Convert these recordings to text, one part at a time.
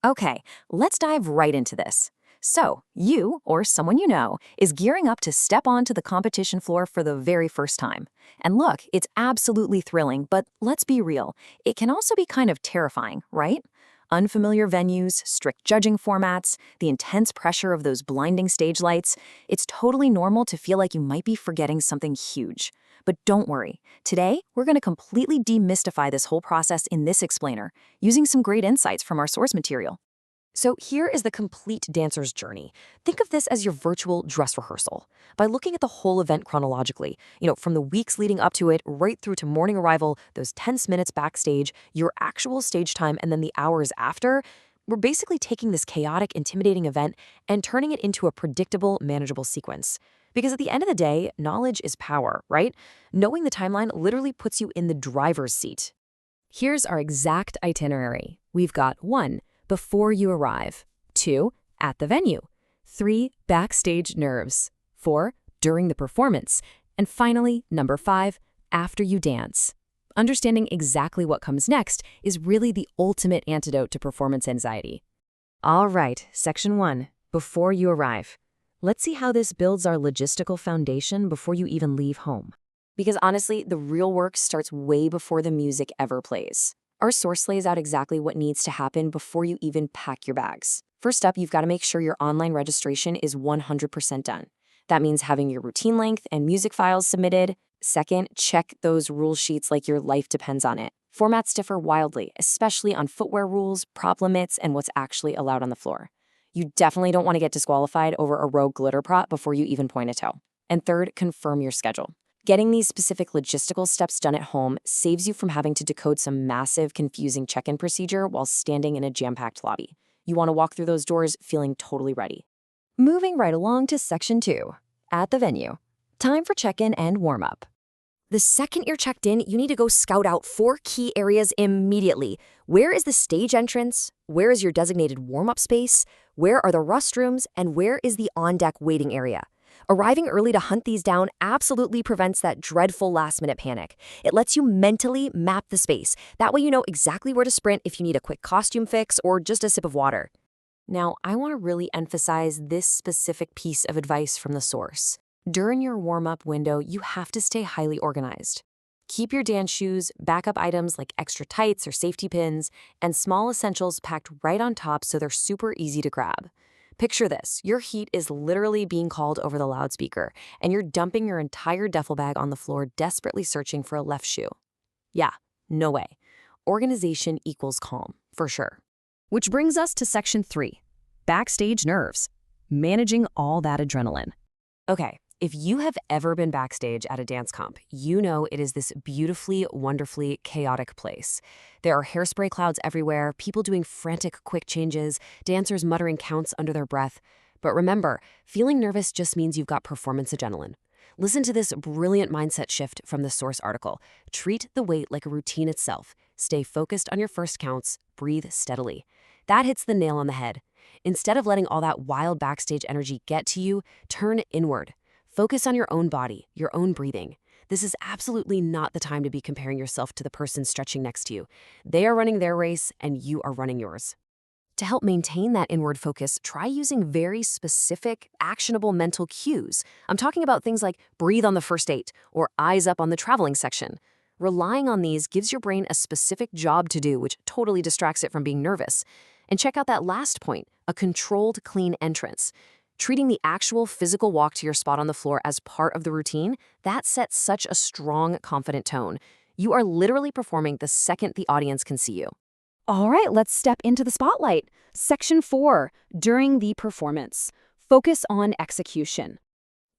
Okay, let's dive right into this. So, you, or someone you know, is gearing up to step onto the competition floor for the very first time. And look, it's absolutely thrilling, but let's be real, it can also be kind of terrifying, right? Unfamiliar venues, strict judging formats, the intense pressure of those blinding stage lights, it's totally normal to feel like you might be forgetting something huge. But don't worry, today we're going to completely demystify this whole process in this explainer, using some great insights from our source material. So here is the complete dancer's journey. Think of this as your virtual dress rehearsal. By looking at the whole event chronologically, from the weeks leading up to it right through to morning arrival, those tense minutes backstage, your actual stage time, and then the hours after, we're basically taking this chaotic, intimidating event and turning it into a predictable, manageable sequence. Because at the end of the day, knowledge is power, right? Knowing the timeline literally puts you in the driver's seat. Here's our exact itinerary. We've got 1, before you arrive, 2, at the venue, 3, backstage nerves, 4, during the performance, and finally, number 5, after you dance. Understanding exactly what comes next is really the ultimate antidote to performance anxiety. All right, section 1, before you arrive. Let's see how this builds our logistical foundation before you even leave home. Because honestly, the real work starts way before the music ever plays. Our source lays out exactly what needs to happen before you even pack your bags. First up, you've got to make sure your online registration is 100% done. That means having your routine length and music files submitted. Second, check those rule sheets like your life depends on it. Formats differ wildly, especially on footwear rules, prop limits, and what's actually allowed on the floor. You definitely don't want to get disqualified over a rogue glitter prop before you even point a toe. And third, confirm your schedule. Getting these specific logistical steps done at home saves you from having to decode some massive, confusing check-in procedure while standing in a jam-packed lobby. You want to walk through those doors feeling totally ready. Moving right along to section 2, at the venue. Time for check-in and warm-up. The second you're checked in, you need to go scout out 4 key areas immediately. Where is the stage entrance? Where is your designated warm-up space? Where are the restrooms? And where is the on-deck waiting area? Arriving early to hunt these down absolutely prevents that dreadful last-minute panic. It lets you mentally map the space. That way you know exactly where to sprint if you need a quick costume fix or just a sip of water. Now, I want to really emphasize this specific piece of advice from the source. During your warm-up window, you have to stay highly organized. Keep your dance shoes, backup items like extra tights or safety pins, and small essentials packed right on top so they're super easy to grab. Picture this, your heat is literally being called over the loudspeaker, and you're dumping your entire duffel bag on the floor desperately searching for a left shoe. Yeah, no way. Organization equals calm, for sure. Which brings us to section 3, backstage nerves, managing all that adrenaline. Okay, if you have ever been backstage at a dance comp, you know it is this beautifully, wonderfully chaotic place. There are hairspray clouds everywhere, people doing frantic quick changes, dancers muttering counts under their breath. But remember, feeling nervous just means you've got performance adrenaline. Listen to this brilliant mindset shift from the source article. Treat the wait like a routine itself. Stay focused on your first counts, breathe steadily. That hits the nail on the head. Instead of letting all that wild backstage energy get to you, turn inward. Focus on your own body, your own breathing. This is absolutely not the time to be comparing yourself to the person stretching next to you. They are running their race, and you are running yours. To help maintain that inward focus, try using very specific, actionable mental cues. I'm talking about things like breathe on the first 8 or eyes up on the traveling section. Relying on these gives your brain a specific job to do, which totally distracts it from being nervous. And check out that last point, a controlled, clean entrance. Treating the actual physical walk to your spot on the floor as part of the routine, that sets such a strong, confident tone. You are literally performing the second the audience can see you. All right, let's step into the spotlight. Section 4, during the performance. Focus on execution.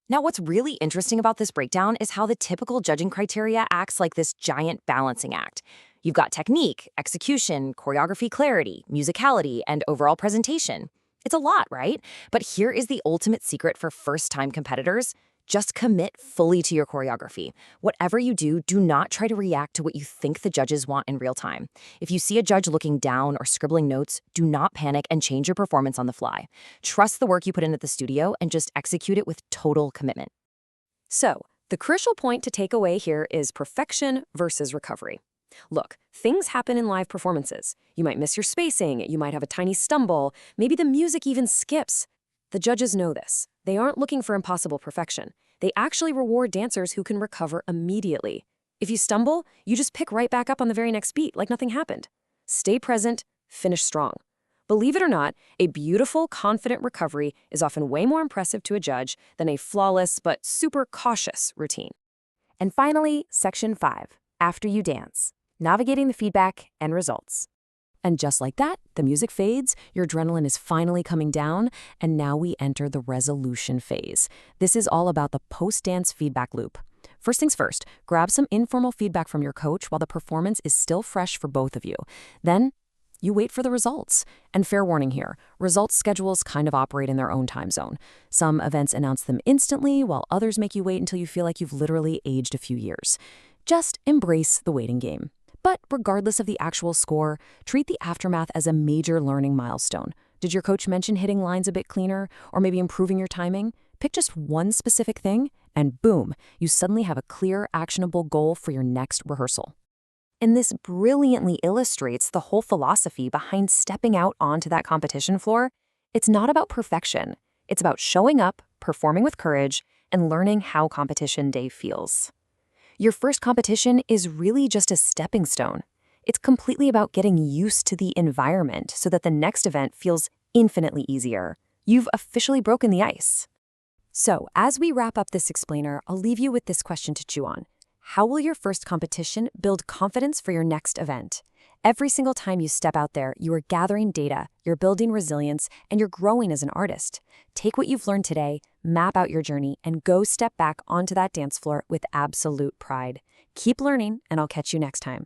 Now, what's really interesting about this breakdown is how the typical judging criteria acts like this giant balancing act. You've got technique, execution, choreography clarity, musicality, and overall presentation. It's a lot, right? But here is the ultimate secret for first-time competitors. Just commit fully to your choreography. Whatever you do, do not try to react to what you think the judges want in real time. If you see a judge looking down or scribbling notes, do not panic and change your performance on the fly. Trust the work you put in at the studio and just execute it with total commitment. So, the crucial point to take away here is perfection versus recovery. Look, things happen in live performances. You might miss your spacing, you might have a tiny stumble, maybe the music even skips. The judges know this. They aren't looking for impossible perfection. They actually reward dancers who can recover immediately. If you stumble, you just pick right back up on the very next beat like nothing happened. Stay present, finish strong. Believe it or not, a beautiful, confident recovery is often way more impressive to a judge than a flawless but super cautious routine. And finally, Section 5, After You Dance, Navigating the Feedback and Results. And just like that, the music fades, your adrenaline is finally coming down, and now we enter the resolution phase. This is all about the post-dance feedback loop. First things first, grab some informal feedback from your coach while the performance is still fresh for both of you. Then, you wait for the results. And fair warning here, results schedules kind of operate in their own time zone. Some events announce them instantly, while others make you wait until you feel like you've literally aged a few years. Just embrace the waiting game. But regardless of the actual score, treat the aftermath as a major learning milestone. Did your coach mention hitting lines a bit cleaner, or maybe improving your timing? Pick just one specific thing, and boom, you suddenly have a clear, actionable goal for your next rehearsal. And this brilliantly illustrates the whole philosophy behind stepping out onto that competition floor. It's not about perfection. It's about showing up, performing with courage, and learning how competition day feels. Your first competition is really just a stepping stone. It's completely about getting used to the environment so that the next event feels infinitely easier. You've officially broken the ice. So, as we wrap up this explainer, I'll leave you with this question to chew on. How will your first competition build confidence for your next event? Every single time you step out there, you are gathering data, you're building resilience, and you're growing as an artist. Take what you've learned today, map out your journey, and go step back onto that dance floor with absolute pride. Keep learning, and I'll catch you next time.